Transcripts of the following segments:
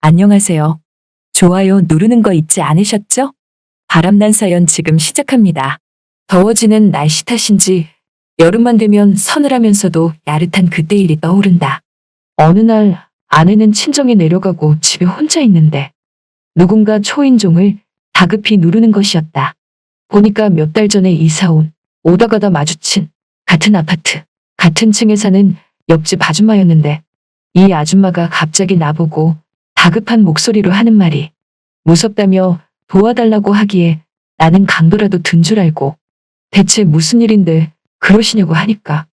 안녕하세요. 좋아요 누르는 거 잊지 않으셨죠? 바람난 사연 지금 시작합니다. 더워지는 날씨 탓인지 여름만 되면 서늘하면서도 야릇한 그때 일이 떠오른다. 어느 날 아내는 친정에 내려가고 집에 혼자 있는데 누군가 초인종을 다급히 누르는 것이었다. 보니까 몇 달 전에 이사 온 오다 가다 마주친 같은 아파트, 같은 층에 사는 옆집 아줌마였는데 이 아줌마가 갑자기 나보고 다급한 목소리로 하는 말이 무섭다며 도와달라고 하기에 나는 강도라도 든 줄 알고 대체 무슨 일인데 그러시냐고 하니까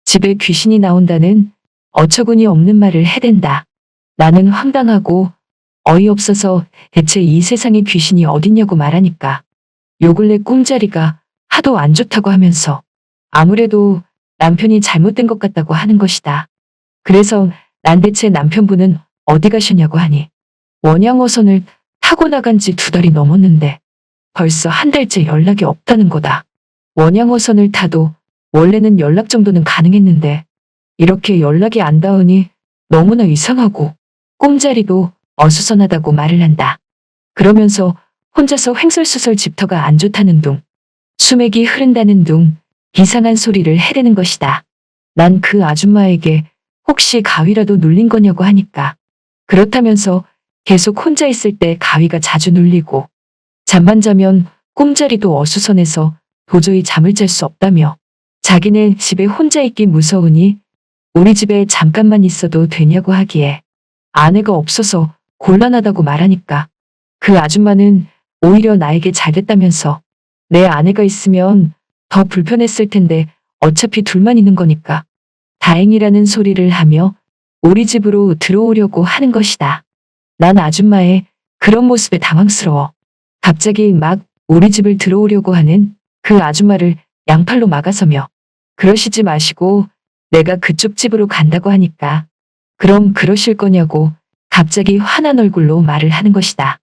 집에 귀신이 나온다는 어처구니 없는 말을 해댄다. 나는 황당하고 어이없어서 대체 이 세상에 귀신이 어딨냐고 말하니까 요 근래 꿈자리가 하도 안 좋다고 하면서 아무래도 남편이 잘못된 것 같다고 하는 것이다. 그래서 난 대체 남편분은 어디 가셨냐고 하니 원양어선을 타고 나간 지 2달이 넘었는데 벌써 1달째 연락이 없다는 거다. 원양어선을 타도 원래는 연락 정도는 가능했는데 이렇게 연락이 안 닿으니 너무나 이상하고 꿈자리도 어수선하다고 말을 한다. 그러면서 혼자서 횡설수설 집터가 안 좋다는 둥, 수맥이 흐른다는 둥 이상한 소리를 해대는 것이다. 난 그 아줌마에게 혹시 가위라도 눌린 거냐고 하니까 그렇다면서 계속 혼자 있을 때 가위가 자주 눌리고 잠만 자면 꿈자리도 어수선해서 도저히 잠을 잘 수 없다며 자기는 집에 혼자 있기 무서우니 우리 집에 잠깐만 있어도 되냐고 하기에 아내가 없어서 곤란하다고 말하니까 그 아줌마는 오히려 나에게 잘됐다면서 내 아내가 있으면 더 불편했을 텐데 어차피 둘만 있는 거니까 다행이라는 소리를 하며 우리 집으로 들어오려고 하는 것이다. 난 아줌마의 그런 모습에 당황스러워 갑자기 막 우리 집을 들어오려고 하는 그 아줌마를 양팔로 막아서며 그러시지 마시고 내가 그쪽 집으로 간다고 하니까 그럼 그러실 거냐고 갑자기 화난 얼굴로 말을 하는 것이다.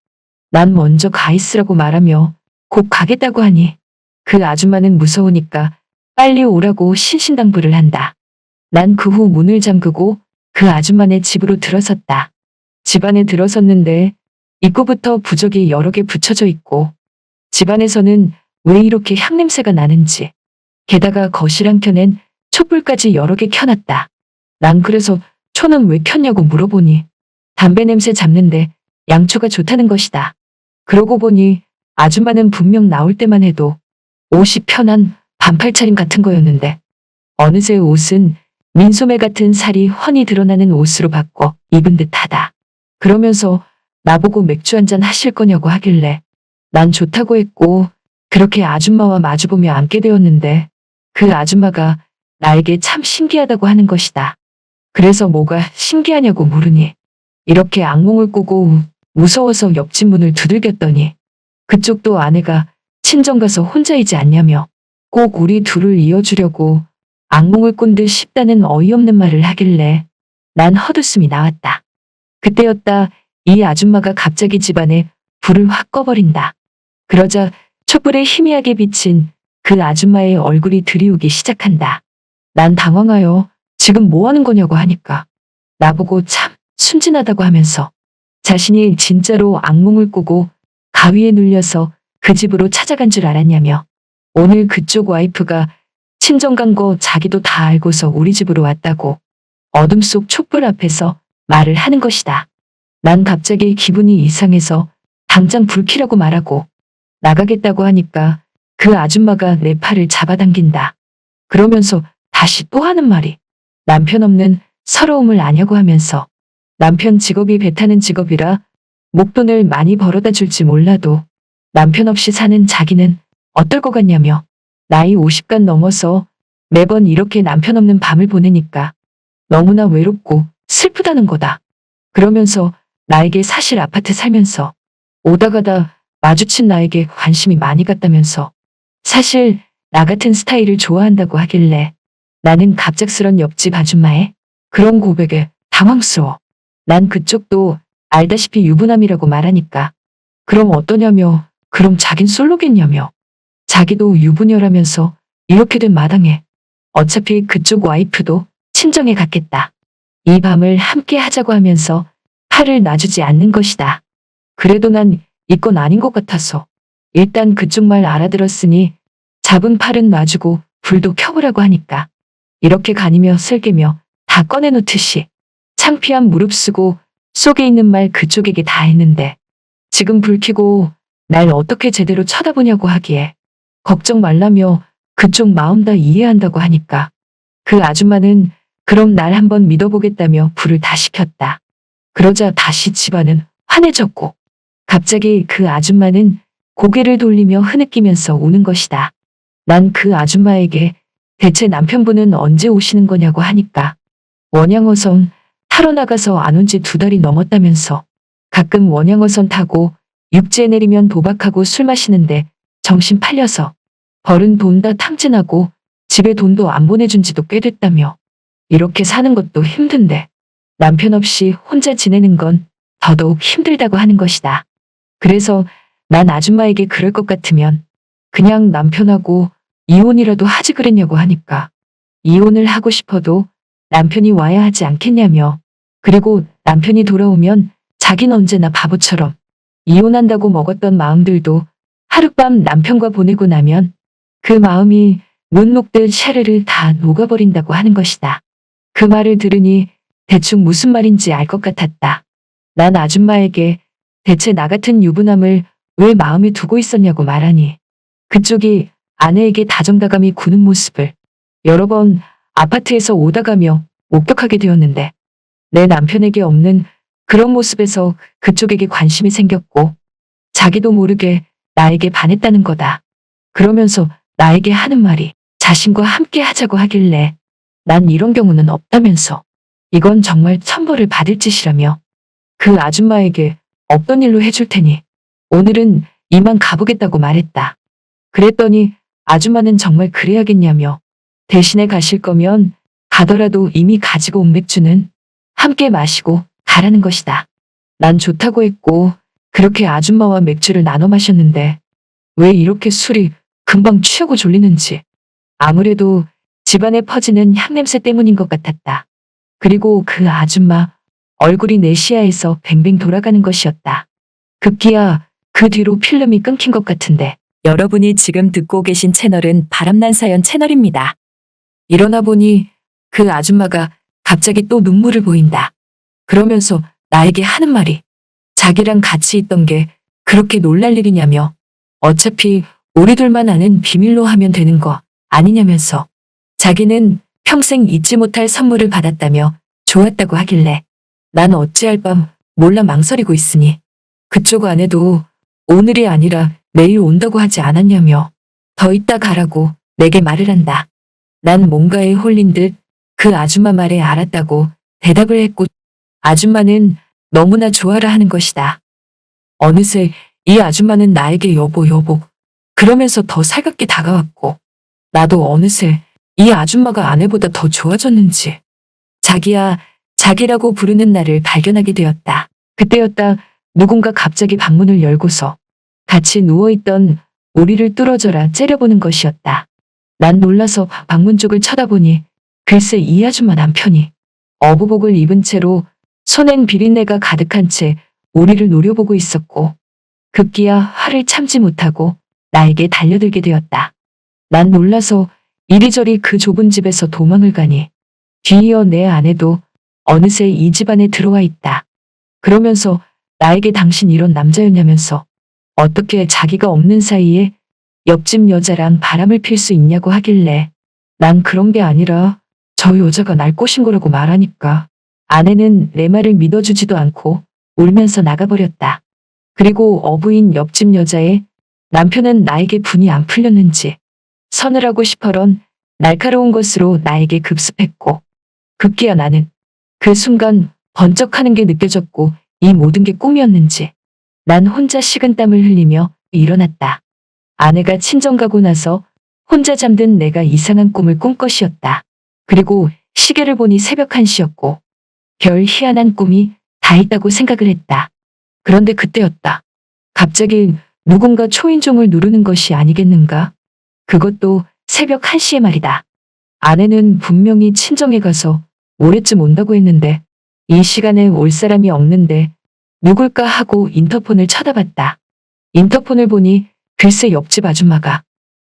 난 먼저 가 있으라고 말하며 곧 가겠다고 하니 그 아줌마는 무서우니까 빨리 오라고 신신당부를 한다. 난 그 후 문을 잠그고 그 아줌마네 집으로 들어섰다. 집 안에 들어섰는데 입구부터 부적이 여러 개 붙여져 있고 집안에서는 왜 이렇게 향냄새가 나는지 게다가 거실 한켠엔 촛불까지 여러 개 켜놨다. 난 그래서 초는 왜 켰냐고 물어보니 담배 냄새 잡는데 양초가 좋다는 것이다. 그러고 보니 아줌마는 분명 나올 때만 해도 옷이 편한 반팔 차림 같은 거였는데 어느새 옷은 민소매 같은 살이 훤히 드러나는 옷으로 바꿔 입은 듯하다. 그러면서 나보고 맥주 한잔 하실 거냐고 하길래 난 좋다고 했고 그렇게 아줌마와 마주보며 앉게 되었는데 그 아줌마가 나에게 참 신기하다고 하는 것이다. 그래서 뭐가 신기하냐고 물으니 이렇게 악몽을 꾸고 무서워서 옆집 문을 두들겼더니 그쪽도 아내가 친정 가서 혼자이지 않냐며 꼭 우리 둘을 이어주려고 악몽을 꾼 듯 싶다는 어이없는 말을 하길래 난 헛웃음이 나왔다. 그때였다 이 아줌마가 갑자기 집안에 불을 확 꺼버린다. 그러자 촛불에 희미하게 비친 그 아줌마의 얼굴이 드리우기 시작한다. 난 당황하여 지금 뭐 하는 거냐고 하니까 나보고 참 순진하다고 하면서 자신이 진짜로 악몽을 꾸고 가위에 눌려서 그 집으로 찾아간 줄 알았냐며 오늘 그쪽 와이프가 친정 간 거 자기도 다 알고서 우리 집으로 왔다고 어둠 속 촛불 앞에서 말을 하는 것이다. 난 갑자기 기분이 이상해서 당장 불 켜라고 말하고 나가겠다고 하니까 그 아줌마가 내 팔을 잡아당긴다. 그러면서 다시 또 하는 말이 남편 없는 서러움을 아냐고 하면서 남편 직업이 배 타는 직업이라 목돈을 많이 벌어다 줄지 몰라도 남편 없이 사는 자기는 어떨 것 같냐며 나이 50간 넘어서 매번 이렇게 남편 없는 밤을 보내니까 너무나 외롭고 슬프다는 거다. 그러면서 나에게 사실 아파트 살면서 오다 가다 마주친 나에게 관심이 많이 갔다면서 사실 나 같은 스타일을 좋아한다고 하길래 나는 갑작스런 옆집 아줌마의 그런 고백에 당황스러워. 난 그쪽도 알다시피 유부남이라고 말하니까 그럼 어떠냐며 그럼 자긴 솔로겠냐며 자기도 유부녀라면서 이렇게 된 마당에 어차피 그쪽 와이프도 친정에 갔겠다. 이 밤을 함께 하자고 하면서 팔을 놔주지 않는 것이다. 그래도 난 이건 아닌 것 같아서 일단 그쪽 말 알아들었으니 잡은 팔은 놔주고 불도 켜보라고 하니까 이렇게 가니며 쓸개며 다 꺼내놓듯이 창피한 무릅쓰고 속에 있는 말 그쪽에게 다 했는데 지금 불 켜고 날 어떻게 제대로 쳐다보냐고 하기에 걱정 말라며 그쪽 마음 다 이해한다고 하니까 그 아줌마는 그럼 날 한번 믿어보겠다며 불을 다시 켰다. 그러자 다시 집안은 환해졌고 갑자기 그 아줌마는 고개를 돌리며 흐느끼면서 우는 것이다. 난 그 아줌마에게 대체 남편분은 언제 오시는 거냐고 하니까 원양어선 타러 나가서 안 온 지 2달이 넘었다면서 가끔 원양어선 타고 육지에 내리면 도박하고 술 마시는데 정신 팔려서 벌은 돈 다 탕진하고 집에 돈도 안 보내준 지도 꽤 됐다며 이렇게 사는 것도 힘든데 남편 없이 혼자 지내는 건 더더욱 힘들다고 하는 것이다. 그래서 난 아줌마에게 그럴 것 같으면 그냥 남편하고 이혼이라도 하지 그랬냐고 하니까 이혼을 하고 싶어도 남편이 와야 하지 않겠냐며 그리고 남편이 돌아오면 자긴 언제나 바보처럼 이혼한다고 먹었던 마음들도 하룻밤 남편과 보내고 나면 그 마음이 눈 녹듯 샤르르 다 녹아버린다고 하는 것이다. 그 말을 들으니 대충 무슨 말인지 알 것 같았다. 난 아줌마에게 대체 나 같은 유부남을 왜 마음에 두고 있었냐고 말하니 그쪽이 아내에게 다정다감히 구는 모습을 여러 번 아파트에서 오다 가며 목격하게 되었는데 내 남편에게 없는 그런 모습에서 그쪽에게 관심이 생겼고 자기도 모르게 나에게 반했다는 거다. 그러면서 나에게 하는 말이 자신과 함께 하자고 하길래 난 이런 경우는 없다면서 이건 정말 천벌을 받을 짓이라며 그 아줌마에게 없던 일로 해줄 테니 오늘은 이만 가보겠다고 말했다. 그랬더니 아줌마는 정말 그래야겠냐며 대신에 가실 거면 가더라도 이미 가지고 온 맥주는 함께 마시고 가라는 것이다. 난 좋다고 했고 그렇게 아줌마와 맥주를 나눠 마셨는데 왜 이렇게 술이 금방 취하고 졸리는지 아무래도 집안에 퍼지는 향냄새 때문인 것 같았다. 그리고 그 아줌마 얼굴이 내 시야에서 뱅뱅 돌아가는 것이었다. 급기야 그 뒤로 필름이 끊긴 것 같은데 여러분이 지금 듣고 계신 채널은 바람난 사연 채널입니다. 일어나 보니 그 아줌마가 갑자기 또 눈물을 보인다. 그러면서 나에게 하는 말이 자기랑 같이 있던 게 그렇게 놀랄 일이냐며 어차피 우리 둘만 아는 비밀로 하면 되는 거 아니냐면서 자기는 평생 잊지 못할 선물을 받았다며 좋았다고 하길래 난 어찌할 밤 몰라 망설이고 있으니 그쪽 아내도 오늘이 아니라 내일 온다고 하지 않았냐며 더 이따 가라고 내게 말을 한다. 난 뭔가에 홀린 듯 그 아줌마 말에 알았다고 대답을 했고 아줌마는 너무나 좋아라 하는 것이다. 어느새 이 아줌마는 나에게 여보 그러면서 더 살갑게 다가왔고 나도 어느새 이 아줌마가 아내보다 더 좋아졌는지 자기야 자기라고 부르는 나를 발견하게 되었다. 그때였다 누군가 갑자기 방문을 열고서 같이 누워있던 우리를 뚫어져라 째려보는 것이었다. 난 놀라서 방문 쪽을 쳐다보니 글쎄 이 아줌마 남편이 어부복을 입은 채로 손엔 비린내가 가득한 채 우리를 노려보고 있었고 급기야 화를 참지 못하고 나에게 달려들게 되었다. 난 놀라서 이리저리 그 좁은 집에서 도망을 가니 뒤이어 내 아내도 어느새 이 집안에 들어와 있다. 그러면서 나에게 당신 이런 남자였냐면서 어떻게 자기가 없는 사이에 옆집 여자랑 바람을 필 수 있냐고 하길래 난 그런 게 아니라 저 여자가 날 꼬신 거라고 말하니까 아내는 내 말을 믿어주지도 않고 울면서 나가버렸다. 그리고 어부인 옆집 여자의 남편은 나에게 분이 안 풀렸는지 서늘하고 시퍼런 날카로운 것으로 나에게 급습했고 급기야 나는 그 순간 번쩍하는 게 느껴졌고 이 모든 게 꿈이었는지 난 혼자 식은땀을 흘리며 일어났다. 아내가 친정 가고 나서 혼자 잠든 내가 이상한 꿈을 꾼 것이었다. 그리고 시계를 보니 새벽 1시였고 별 희한한 꿈이 다 있다고 생각을 했다. 그런데 그때였다. 갑자기 누군가 초인종을 누르는 것이 아니겠는가? 그것도 새벽 1시에 말이다. 아내는 분명히 친정에 가서 모레쯤 온다고 했는데 이 시간에 올 사람이 없는데 누굴까 하고 인터폰을 쳐다봤다. 인터폰을 보니 글쎄 옆집 아줌마가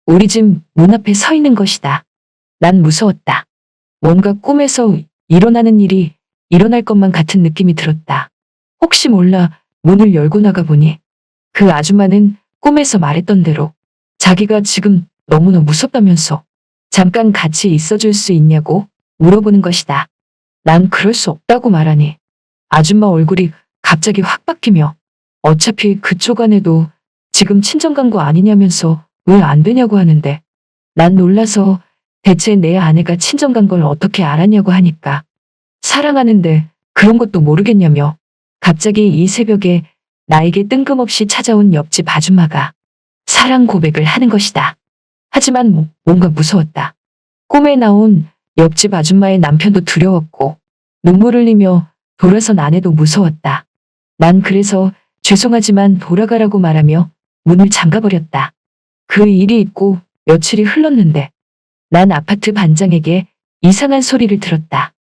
우리 집 문 앞에 서 있는 것이다. 난 무서웠다. 뭔가 꿈에서 일어나는 일이 일어날 것만 같은 느낌이 들었다. 혹시 몰라 문을 열고 나가보니 그 아줌마는 꿈에서 말했던 대로 자기가 지금 너무나 무섭다면서 잠깐 같이 있어줄 수 있냐고 물어보는 것이다. 난 그럴 수 없다고 말하니 아줌마 얼굴이 갑자기 확 바뀌며 어차피 그쪽 안에도 지금 친정 간 거 아니냐면서 왜 안 되냐고 하는데 난 놀라서 대체 내 아내가 친정 간 걸 어떻게 알았냐고 하니까 사랑하는데 그런 것도 모르겠냐며 갑자기 이 새벽에 나에게 뜬금없이 찾아온 옆집 아줌마가 사랑 고백을 하는 것이다. 하지만 뭔가 무서웠다. 꿈에 나온 옆집 아줌마의 남편도 두려웠고 눈물 흘리며 돌아선 아내도 무서웠다. 난 그래서 죄송하지만 돌아가라고 말하며 문을 잠가버렸다. 그 일이 있고 며칠이 흘렀는데 난 아파트 반장에게 이상한 소리를 들었다.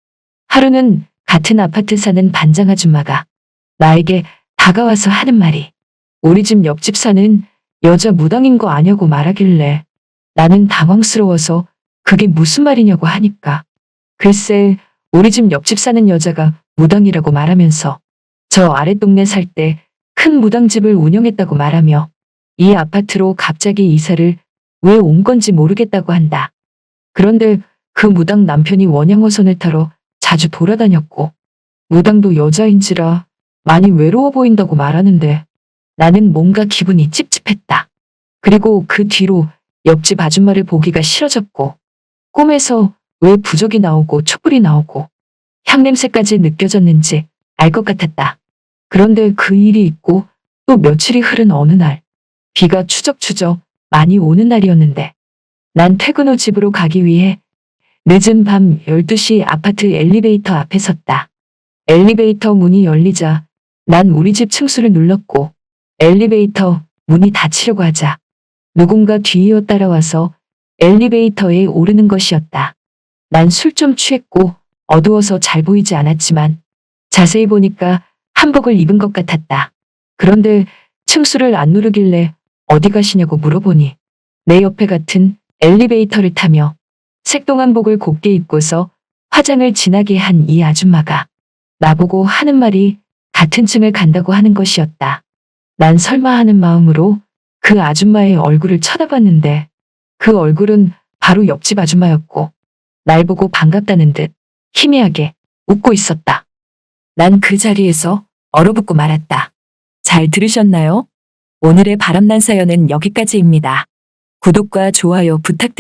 하루는 같은 아파트 사는 반장 아줌마가 나에게 다가와서 하는 말이 우리 집 옆집 사는 여자 무당인 거 아냐고 말하길래 나는 당황스러워서 그게 무슨 말이냐고 하니까 글쎄 우리 집 옆집 사는 여자가 무당이라고 말하면서 저 아랫동네 살 때 큰 무당집을 운영했다고 말하며 이 아파트로 갑자기 이사를 왜 온 건지 모르겠다고 한다. 그런데 그 무당 남편이 원양어선을 타러 자주 돌아다녔고 무당도 여자인지라 많이 외로워 보인다고 말하는데 나는 뭔가 기분이 찝찝했다. 그리고 그 뒤로 옆집 아줌마를 보기가 싫어졌고 꿈에서 왜 부적이 나오고 촛불이 나오고 향냄새까지 느껴졌는지 알 것 같았다. 그런데 그 일이 있고 또 며칠이 흐른 어느 날 비가 추적추적 많이 오는 날이었는데 난 퇴근 후 집으로 가기 위해 늦은 밤 12시 아파트 엘리베이터 앞에 섰다. 엘리베이터 문이 열리자 난 우리 집 층수를 눌렀고 엘리베이터 문이 닫히려고 하자 누군가 뒤이어 따라와서 엘리베이터에 오르는 것이었다. 난 술 좀 취했고 어두워서 잘 보이지 않았지만 자세히 보니까 한복을 입은 것 같았다. 그런데 층수를 안 누르길래 어디 가시냐고 물어보니 내 옆에 같은 엘리베이터를 타며 색동한복을 곱게 입고서 화장을 진하게 한 이 아줌마가 나보고 하는 말이 같은 층을 간다고 하는 것이었다. 난 설마 하는 마음으로 그 아줌마의 얼굴을 쳐다봤는데 그 얼굴은 바로 옆집 아줌마였고 날 보고 반갑다는 듯 희미하게 웃고 있었다. 난 그 자리에서 얼어붙고 말았다. 잘 들으셨나요? 오늘의 바람난 사연은 여기까지입니다. 구독과 좋아요 부탁드립니다.